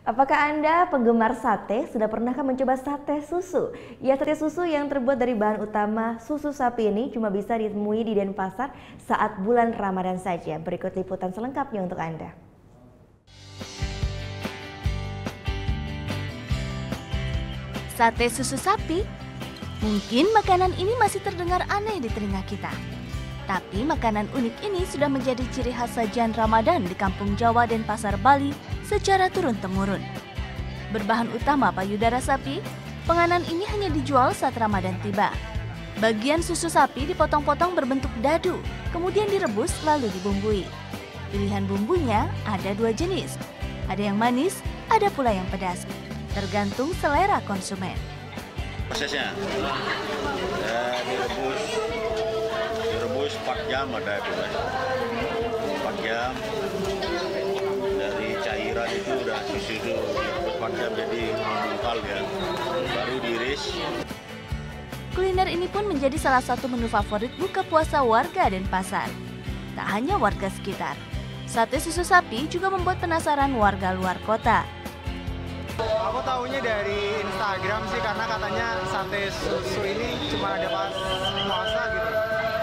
Apakah Anda penggemar sate? Sudah pernahkah mencoba sate susu? Ya, sate susu yang terbuat dari bahan utama susu sapi ini cuma bisa ditemui di Denpasar saat bulan Ramadan saja. Berikut liputan selengkapnya untuk Anda. Sate susu sapi? Mungkin makanan ini masih terdengar aneh di telinga kita. Tapi makanan unik ini sudah menjadi ciri khas sajian Ramadan di Kampung Jawa Denpasar, Bali secara turun-temurun. Berbahan utama payudara sapi, penganan ini hanya dijual saat Ramadan tiba. Bagian susu sapi dipotong-potong berbentuk dadu, kemudian direbus lalu dibumbui. Pilihan bumbunya ada dua jenis, ada yang manis, ada pula yang pedas, tergantung selera konsumen. Prosesnya direbus 4 jam ada itu kan. 4 jam dari cairan itu udah susu itu 4 jam jadi menggumpal ya, baru diiris. Kuliner ini pun menjadi salah satu menu favorit buka puasa warga Denpasar. Tak hanya warga sekitar, sate susu sapi juga membuat penasaran warga luar kota. Aku tahunya dari Instagram sih, karena katanya sate susu ini cuma ada pas puasa gitu.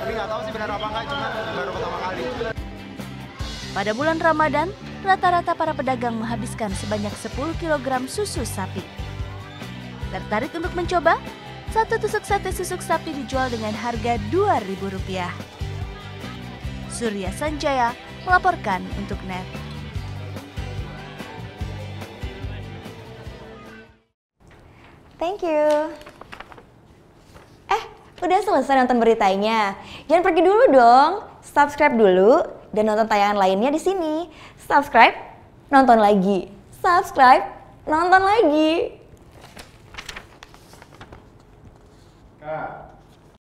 Tapi nggak tahu sih benar apa enggak, cuma baru pertama kali. Pada bulan Ramadan, rata-rata para pedagang menghabiskan sebanyak 10 kg susu sapi. Tertarik untuk mencoba? Satu tusuk sate susu sapi dijual dengan harga Rp2.000. Surya Sanjaya melaporkan untuk NET. Thank you. Udah selesai nonton beritanya? Jangan pergi dulu dong. Subscribe dulu dan nonton tayangan lainnya di sini. Subscribe, nonton lagi. Subscribe, nonton lagi. Kak.